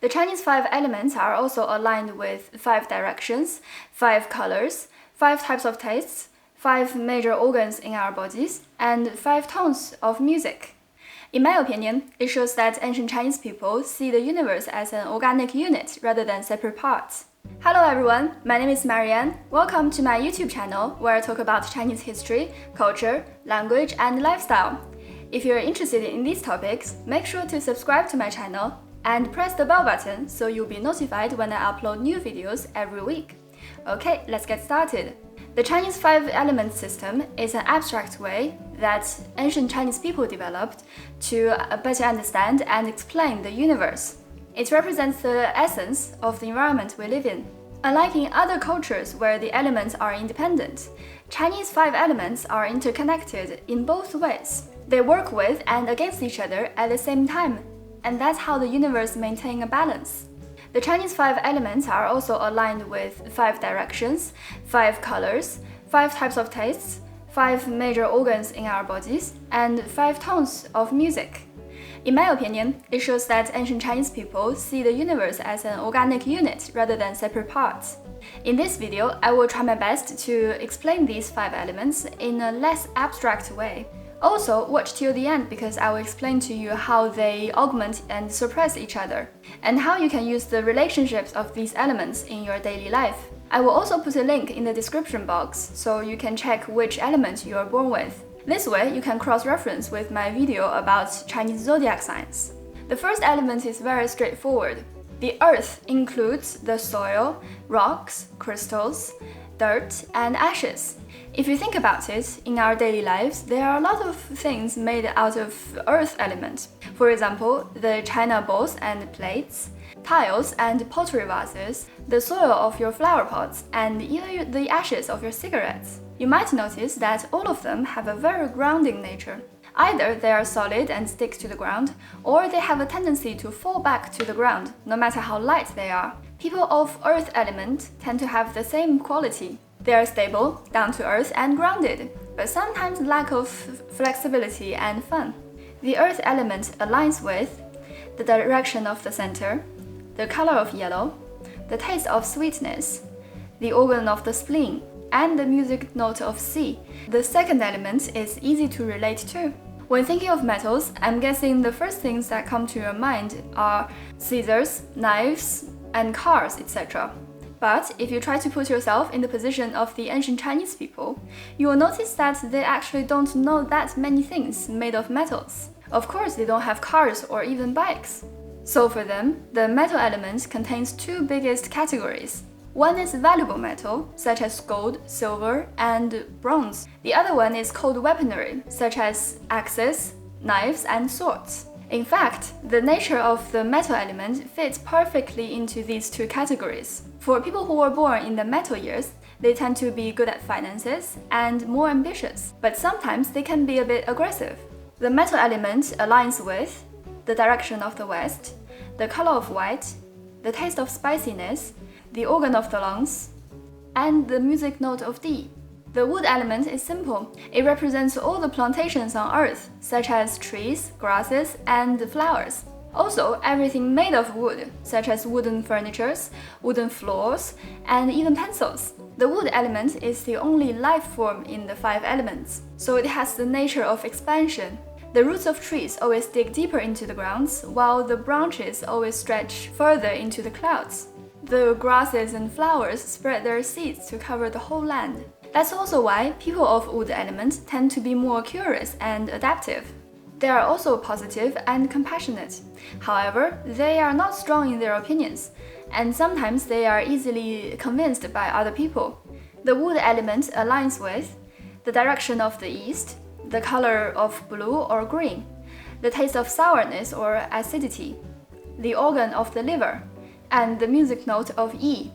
The Chinese 5 elements are also aligned with 5 directions, 5 colors, 5 types of tastes, 5 major organs in our bodies, and 5 tones of music. In my opinion, it shows that ancient Chinese people see the universe as an organic unit rather than separate parts. Hello everyone, my name is Marianne. Welcome to my YouTube channel where I talk about Chinese history, culture, language, and lifestyle. If you're interested in these topics, make sure to subscribe to my channel and press the bell button so you'll be notified when I upload new videos every week. Okay, let's get started. The Chinese 5-element system is an abstract way that ancient Chinese people developed to better understand and explain the universe. It represents the essence of the environment we live in. Unlike in other cultures where the elements are independent, Chinese 5 elements are interconnected in both ways. They work with and against each other at the same time, and that's how the universe maintains a balance. The Chinese 5 elements are also aligned with 5 directions, 5 colors, 5 types of tastes, 5 major organs in our bodies, and 5 tones of music. In my opinion, it shows that ancient Chinese people see the universe as an organic unit rather than separate parts. In this video, I will try my best to explain these 5 elements in a less abstract way. Also, watch till the end because I will explain to you how they augment and suppress each other, and how you can use the relationships of these elements in your daily life. I will also put a link in the description box so you can check which element you are born with. This way, you can cross-reference with my video about Chinese zodiac signs. The first element is very straightforward. The earth includes the soil, rocks, crystals, dirt, and ashes. If you think about it, in our daily lives, there are a lot of things made out of earth elements. For example, the china bowls and plates, tiles and pottery vases, the soil of your flower pots, and even the ashes of your cigarettes. You might notice that all of them have a very grounding nature. Either they are solid and stick to the ground, or they have a tendency to fall back to the ground, no matter how light they are. People of earth element tend to have the same quality. They are stable, down to earth, and grounded, but sometimes lack of flexibility and fun. The earth element aligns with the direction of the center, the color of yellow, the taste of sweetness, the organ of the spleen, and the music note of C. The second element is easy to relate to. When thinking of metals, I'm guessing the first things that come to your mind are scissors, knives, and cars, etc. But if you try to put yourself in the position of the ancient Chinese people, you will notice that they actually don't know that many things made of metals. Of course, they don't have cars or even bikes. So for them, the metal element contains 2 biggest categories. One is valuable metal, such as gold, silver, and bronze. The other one is cold weaponry, such as axes, knives, and swords. In fact, the nature of the metal element fits perfectly into these 2 categories. For people who were born in the metal years, they tend to be good at finances and more ambitious, but sometimes they can be a bit aggressive. The metal element aligns with the direction of the west, the color of white, the taste of spiciness, the organ of the lungs, and the music note of D. The wood element is simple. It represents all the plantations on earth, such as trees, grasses, and flowers. Also, everything made of wood, such as wooden furnitures, wooden floors, and even pencils. The wood element is the only life form in the 5 elements, so it has the nature of expansion. The roots of trees always dig deeper into the ground, while the branches always stretch further into the clouds. The grasses and flowers spread their seeds to cover the whole land. That's also why people of wood element tend to be more curious and adaptive. They are also positive and compassionate. However, they are not strong in their opinions, and sometimes they are easily convinced by other people. The wood element aligns with the direction of the east, the color of blue or green, the taste of sourness or acidity, the organ of the liver, and the music note of E.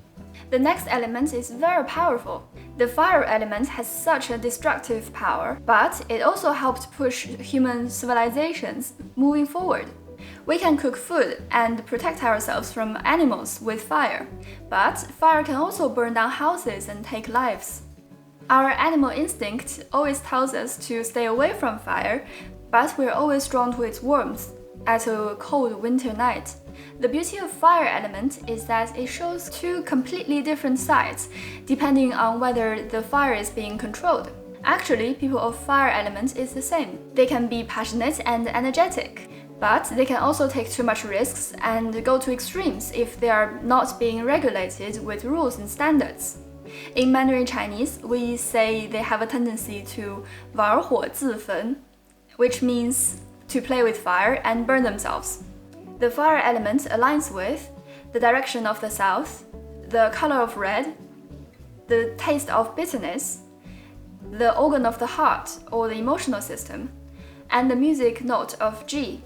The next element is very powerful. The fire element has such a destructive power, but it also helped push human civilizations moving forward. We can cook food and protect ourselves from animals with fire, but fire can also burn down houses and take lives. Our animal instinct always tells us to stay away from fire, but we're always drawn to its warmth at a cold winter night. The beauty of fire element is that it shows two completely different sides, depending on whether the fire is being controlled. Actually, people of fire element is the same. They can be passionate and energetic, but they can also take too much risks and go to extremes if they are not being regulated with rules and standards. In Mandarin Chinese, we say they have a tendency to 玩火自焚, which means to play with fire and burn themselves. The fire element aligns with the direction of the south, the color of red, the taste of bitterness, the organ of the heart or the emotional system, and the music note of G.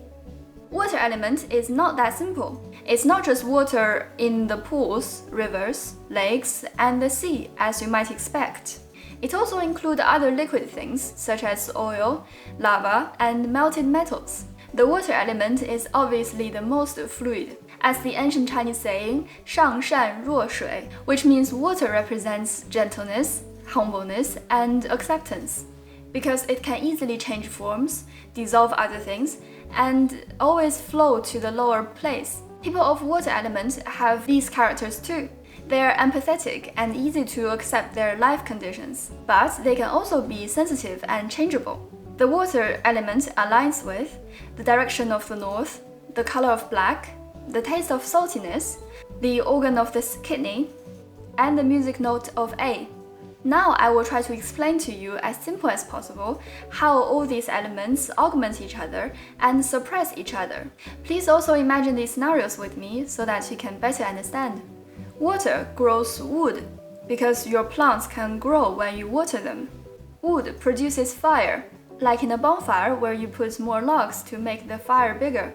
Water element is not that simple. It's not just water in the pools, rivers, lakes, and the sea, as you might expect. It also includes other liquid things such as oil, lava, and melted metals. The water element is obviously the most fluid, as the ancient Chinese saying 上善若水, which means water represents gentleness, humbleness, and acceptance, because it can easily change forms, dissolve other things, and always flow to the lower place. People of water element have these characters too. They are empathetic and easy to accept their life conditions, but they can also be sensitive and changeable. The water element aligns with the direction of the north, the color of black, the taste of saltiness, the organ of the kidney, and the music note of A. Now I will try to explain to you as simple as possible how all these elements augment each other and suppress each other. Please also imagine these scenarios with me so that you can better understand. Water grows wood because your plants can grow when you water them. Wood produces fire, like in a bonfire where you put more logs to make the fire bigger.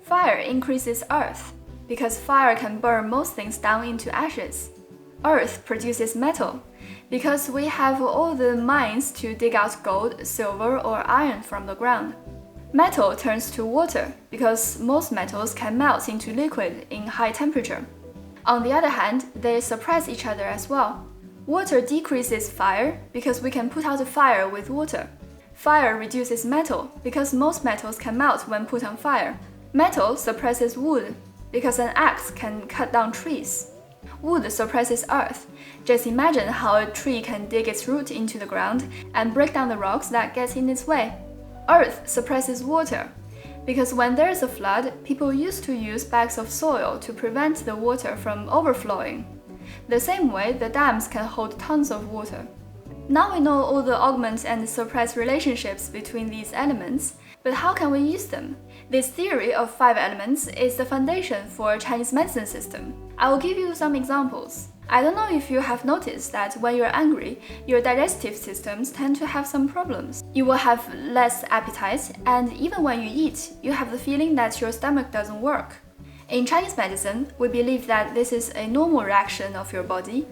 Fire increases earth because fire can burn most things down into ashes. Earth produces metal because we have all the mines to dig out gold, silver, or iron from the ground. Metal turns to water because most metals can melt into liquid in high temperature. On the other hand, they suppress each other as well. Water decreases fire because we can put out a fire with water. Fire reduces metal because most metals can melt when put on fire. Metal suppresses wood because an axe can cut down trees. Wood suppresses earth. Just imagine how a tree can dig its root into the ground and break down the rocks that get in its way. Earth suppresses water because when there's a flood, people used to use bags of soil to prevent the water from overflowing. The same way, the dams can hold tons of water. Now we know all the augment and suppress relationships between these elements, but how can we use them? This theory of 5 elements is the foundation for Chinese medicine system. I will give you some examples. I don't know if you have noticed that when you're angry, your digestive systems tend to have some problems. You will have less appetite, and even when you eat, you have the feeling that your stomach doesn't work. In Chinese medicine, we believe that this is a normal reaction of your body,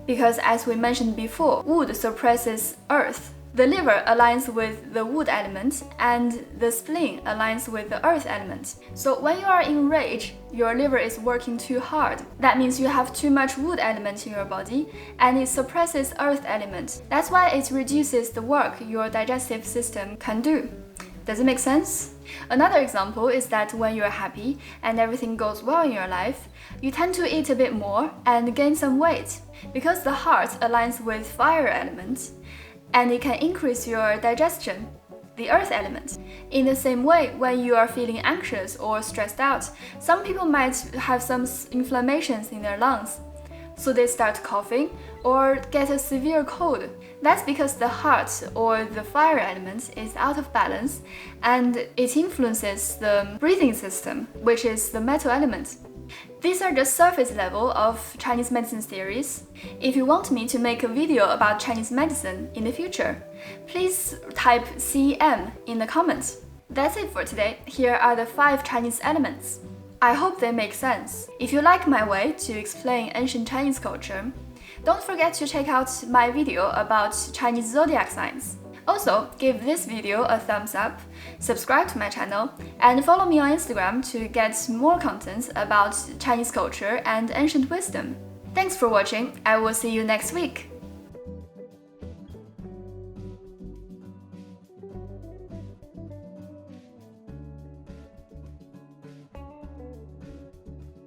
because as we mentioned before, wood suppresses earth. The liver aligns with the wood element and the spleen aligns with the earth element. So when you are in rage, your liver is working too hard. That means you have too much wood element in your body and it suppresses earth element. That's why it reduces the work your digestive system can do. Does it make sense? Another example is that when you're happy and everything goes well in your life, you tend to eat a bit more and gain some weight because the heart aligns with fire element. And it can increase your digestion, the earth element. In the same way, when you are feeling anxious or stressed out, some people might have some inflammations in their lungs. So they start coughing or get a severe cold. That's because the heart or the fire element is out of balance and it influences the breathing system, which is the metal element. These are just surface level of Chinese medicine theories. If you want me to make a video about Chinese medicine in the future, please type CM in the comments. That's it for today. Here are the 5 Chinese elements. I hope they make sense. If you like my way to explain ancient Chinese culture, don't forget to check out my video about Chinese zodiac signs. Also, give this video a thumbs up, subscribe to my channel, and follow me on Instagram to get more content about Chinese culture and ancient wisdom. Thanks for watching. I will see you next week.